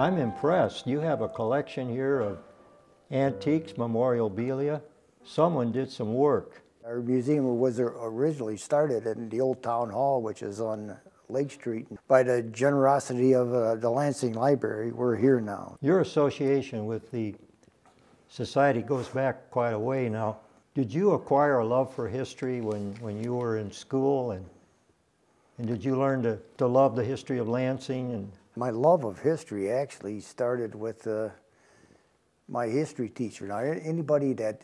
I'm impressed. You have a collection here of antiques, memorabilia. Someone did some work. Our museum was originally started in the old town hall, which is on Lake Street. By the generosity of the Lansing Library, we're here now. Your association with the society goes back quite a way now. Did you acquire a love for history when you were in school, and did you learn to love the history of Lansing? My love of history actually started with my history teacher. Now, anybody that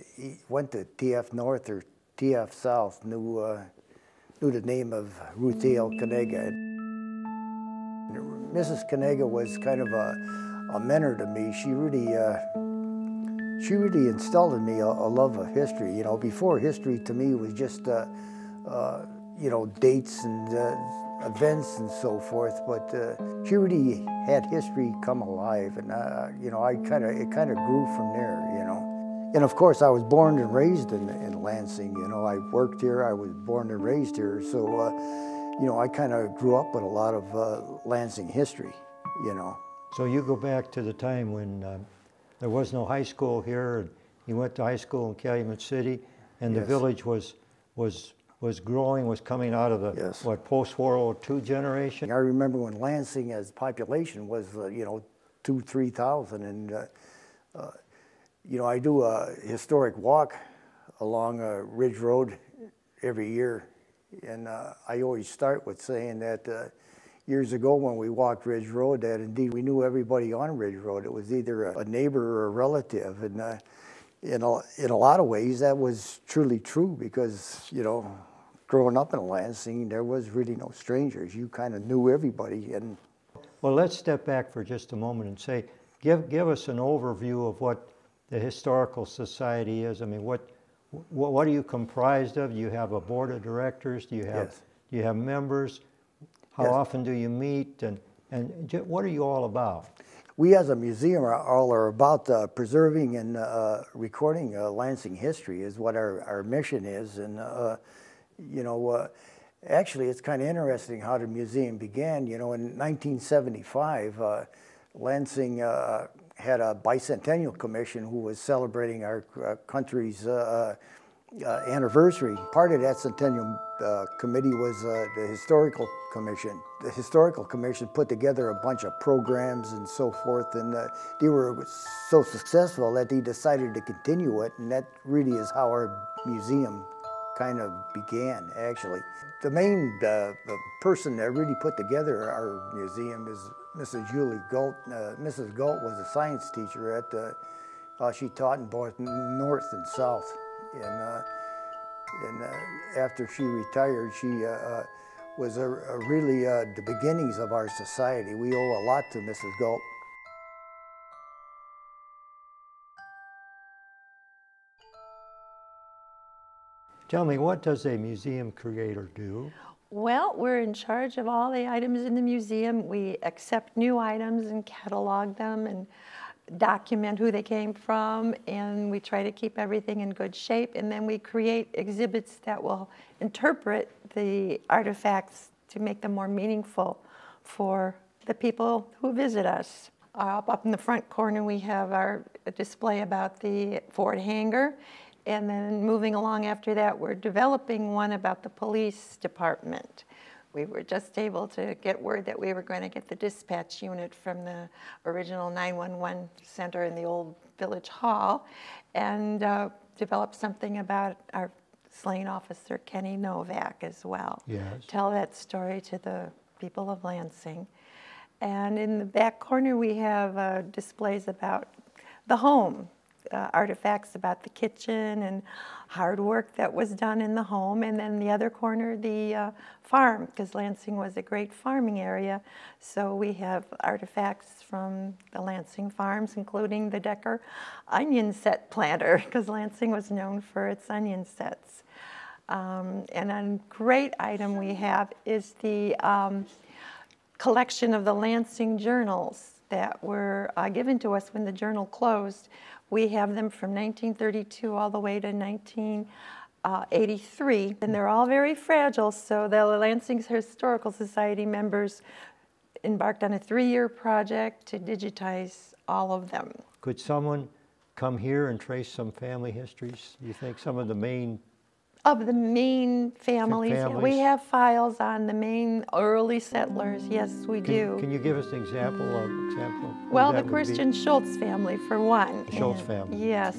went to TF North or TF South knew the name of Ruth A.L. Kanega. Mrs. Kanega was kind of a mentor to me. She really instilled in me a love of history. You know, before, history to me was just you know, dates and events and so forth, but she really had history come alive, and you know, it kind of grew from there, you know. And of course, I was born and raised in Lansing. You know, I worked here, I was born and raised here, so you know, I kind of grew up with a lot of Lansing history, you know. So you go back to the time when there was no high school here, and you went to high school in Calumet City, and the village was growing, was coming out of the, what, post-World War II generation? I remember when Lansing as population was, you know, 2,000 to 3,000, and, you know, I do a historic walk along Ridge Road every year, and I always start with saying that years ago when we walked Ridge Road, that indeed we knew everybody on Ridge Road. It was either a neighbor or a relative, and in a lot of ways that was truly true, because, you know, growing up in Lansing, there was really no strangers. You kind of knew everybody. And well, let's step back for just a moment and say, give us an overview of what the Historical Society is. I mean, what are you comprised of? Do you have a board of directors? Do you have members? How often do you meet? And what are you all about? We as a museum are about preserving and recording Lansing history is what our mission is. And you know, actually it's kind of interesting how the museum began. You know, in 1975, Lansing had a bicentennial commission who was celebrating our country's anniversary. Part of that centennial committee was the Historical Commission. The Historical Commission put together a bunch of programs and so forth, and they were so successful that they decided to continue it, and that really is how our museum kind of began, actually. The main person that really put together our museum is Mrs. Julie Galt. Mrs. Galt was a science teacher at, she taught in both North and South. And after she retired, she was really the beginnings of our society. We owe a lot to Mrs. Galt. Tell me, what does a museum curator do? Well, we're in charge of all the items in the museum. We accept new items and catalog them and document who they came from, and we try to keep everything in good shape, and then we create exhibits that will interpret the artifacts to make them more meaningful for the people who visit us. Up in the front corner we have our display about the Ford hangar, and then moving along after that we're developing one about the police department. We were just able to get word that we were going to get the dispatch unit from the original 911 center in the old village hall, and develop something about our slain officer Kenny Novak as well. Yes. Tell that story to the people of Lansing. And in the back corner we have displays about the home, artifacts about the kitchen and hard work that was done in the home, and then the other corner, the farm, because Lansing was a great farming area. So we have artifacts from the Lansing farms, including the Decker onion set planter, because Lansing was known for its onion sets. And a great item we have is the collection of the Lansing journals that were given to us when the journal closed. We have them from 1932 all the way to 1983, and they're all very fragile, so the Lansing Historical Society members embarked on a 3-year project to digitize all of them. Could someone come here and trace some family histories? Do you think some of the main Of the main families, yeah, we families? have files on the main early settlers. Yes, we do. Can you give us an example of who Well, that the would be? Christian Schultz family, for one. The Schultz And- family. Yes.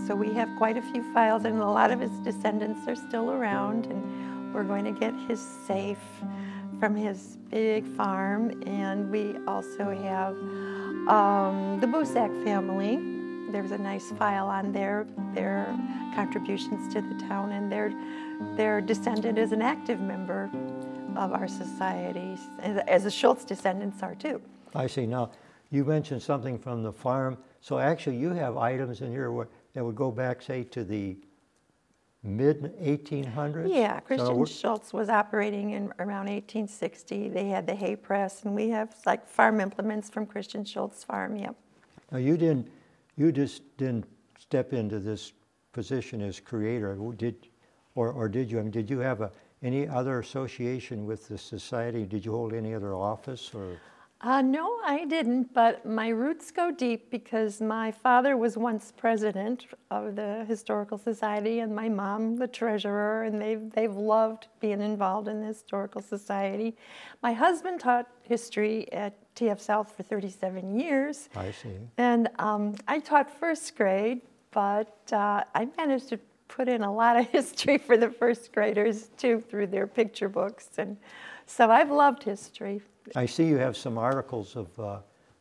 So we have quite a few files, and a lot of his descendants are still around, and we're going to get his safe from his big farm. And we also have the Busak family. There's a nice file on their contributions to the town, and their descendant is an active member of our society, as the Schultz descendants are too. I see. Now, you mentioned something from the farm. So actually you have items in here that would go back, say, to the mid-1800s? Yeah, Christian So Schultz was operating in around 1860. They had the hay press, and we have like farm implements from Christian Schultz farm, yep. now you just didn't step into this position as creator, did you? I mean, did you have any other association with the society? Did you hold any other office or? No, I didn't, but my roots go deep because my father was once president of the Historical Society and my mom the treasurer, and they've loved being involved in the Historical Society. My husband taught history at TF South for 37 years. I see. And I taught first grade, but I managed to put in a lot of history for the first graders too through their picture books. And so I've loved history. I see you have some articles of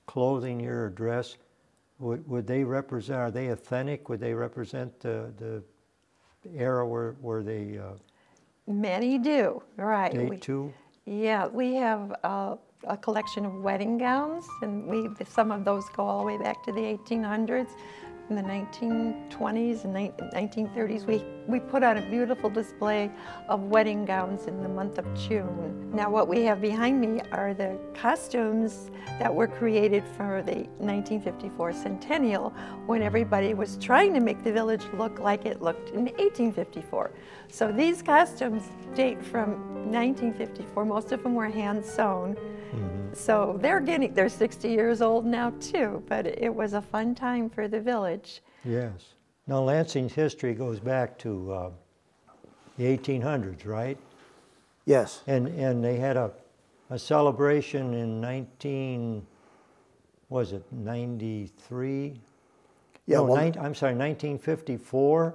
clothing here or dress. Would they represent, are they authentic? Would they represent the era where they Many do, right. date to? Yeah, we have a collection of wedding gowns, and some of those go all the way back to the 1800s. In the 1920s and 1930s, we put on a beautiful display of wedding gowns in the month of June. Now what we have behind me are the costumes that were created for the 1954 centennial, when everybody was trying to make the village look like it looked in 1854. So these costumes date from 1954. Most of them were hand sewn. So they're 60 years old now too, but it was a fun time for the village. Yes. Now Lansing's history goes back to the 1800s, right? Yes. And they had a celebration in 93? Yeah, No, well, I'm sorry, 1954,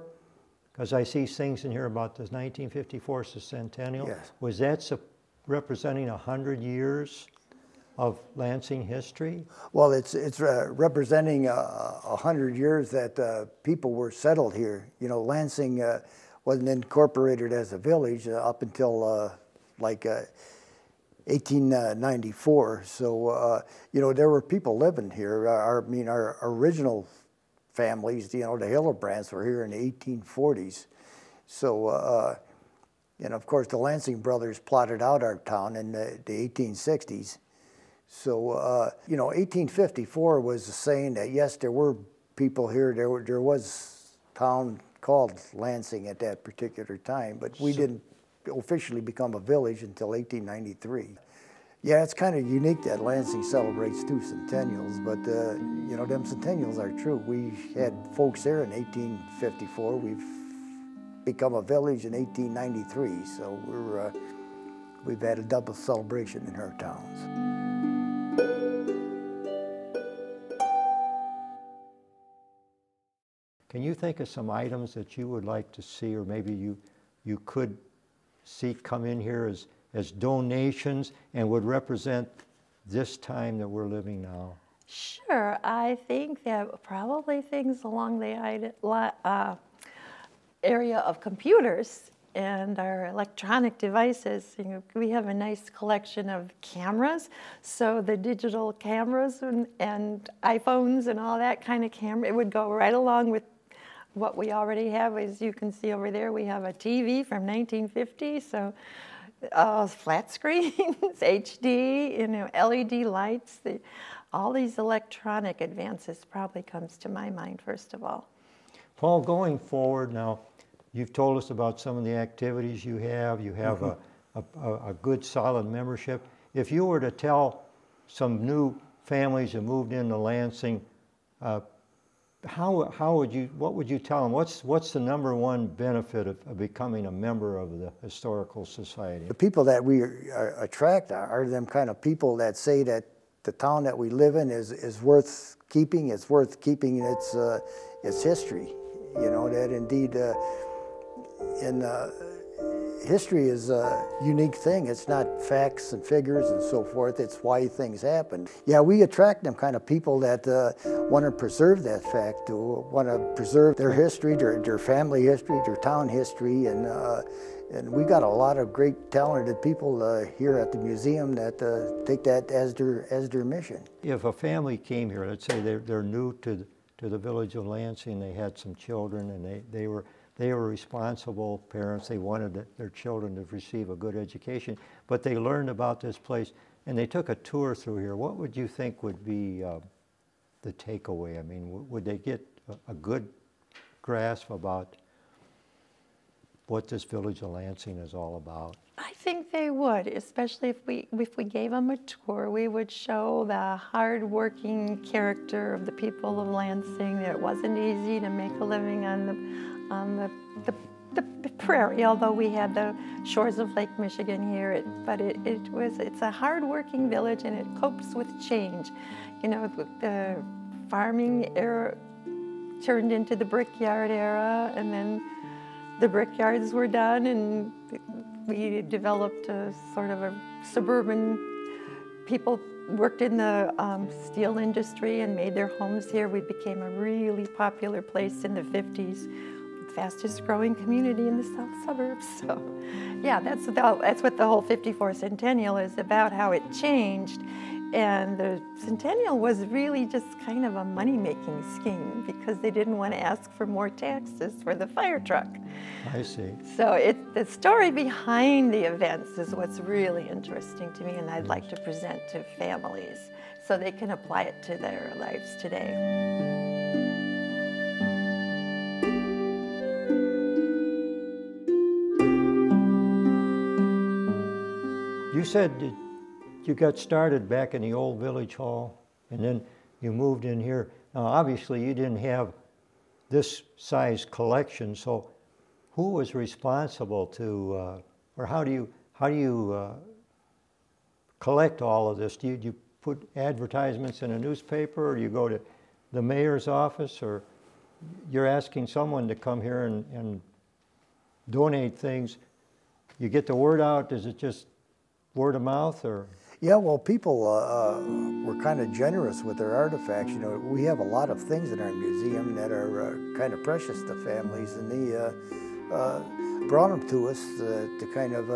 because I see things in here about this 1954 centennial. Yes. Was that representing 100 years of Lansing history? Well, it's representing 100 years that people were settled here. You know, Lansing wasn't incorporated as a village up until like 1894. So you know, there were people living here. Our original families, you know, the Hillebrands were here in the 1840s. So and of course the Lansing brothers plotted out our town in the 1860s. So, you know, 1854 was saying that, yes, there were people here, there was a town called Lansing at that particular time, but we didn't officially become a village until 1893. Yeah, it's kind of unique that Lansing celebrates 2 centennials, but, you know, them centennials are true. We had folks there in 1854. We've become a village in 1893, so we've had a double celebration in our towns. Can you think of some items that you would like to see, or maybe you could see come in here as donations and would represent this time that we're living now? Sure, I think that probably things along the area of computers and our electronic devices. You know, we have a nice collection of cameras, so the digital cameras and iPhones and all that kind of camera, it would go right along with what we already have. As you can see over there, we have a TV from 1950, so flat screens, HD, you know, LED lights. All these electronic advances probably comes to my mind first of all. Paul, going forward now, you've told us about some of the activities you have. You have a good solid membership. if you were to tell some new families who moved into Lansing, what would you tell them? What's the number one benefit of becoming a member of the Historical Society? The people that we attract are them kind of people that say that the town that we live in is worth keeping. It's worth keeping its history. You know, that indeed history is a unique thing. It's not facts and figures and so forth. It's why things happen. Yeah, we attract them kind of people that want to preserve that fact, want to preserve their history, their family history, their town history, and we got a lot of great talented people here at the museum that take that as their mission. If a family came here, let's say they're new to the village of Lansing, they had some children, and they were responsible parents. They wanted their children to receive a good education, but they learned about this place and they took a tour through here. What would you think would be the takeaway? I mean, would they get a good grasp about what this village of Lansing is all about? I think they would, especially if we gave them a tour. We would show the hard-working character of the people of Lansing, that it wasn't easy to make a living on the prairie, although we had the shores of Lake Michigan here. It's a hard-working village, and it copes with change. You know, the farming era turned into the brickyard era, and then the brickyards were done, and we developed a sort of a suburban, people worked in the steel industry and made their homes here. We became a really popular place in the 50s, fastest growing community in the south suburbs. So yeah, that's what the whole 54 Centennial is about, how it changed. And the Centennial was really just kind of a money-making scheme because they didn't want to ask for more taxes for the fire truck. I see. So the story behind the events is what's really interesting to me, and I'd like to present to families so they can apply it to their lives today. You said you got started back in the old village hall, and then you moved in here. Now, obviously, you didn't have this size collection, so who was responsible to, or how do you collect all of this? Do you put advertisements in a newspaper, or do you go to the mayor's office, or you're asking someone to come here and donate things? You get the word out, is it just word of mouth, or? Yeah, well, people were kind of generous with their artifacts. You know, we have a lot of things in our museum that are kind of precious to families, and they brought them to us to kind of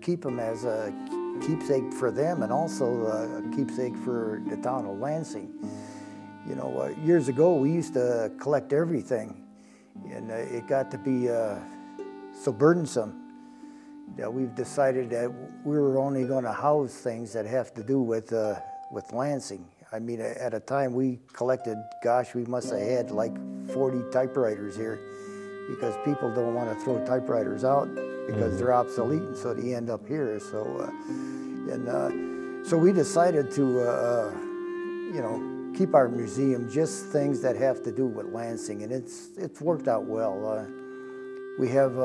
keep them as a keepsake for them, and also a keepsake for the town of Lansing. You know, years ago we used to collect everything, and it got to be so burdensome. Yeah, we've decided that we were only going to house things that have to do with Lansing. I mean, at a time we collected, gosh, we must have had like 40 typewriters here, because people don't want to throw typewriters out because they're obsolete, and so they end up here. So, so we decided to, you know, keep our museum just things that have to do with Lansing, and it's worked out well. We have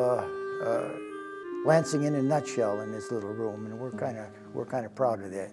Lansing in a nutshell in this little room, and we're kind of proud of that.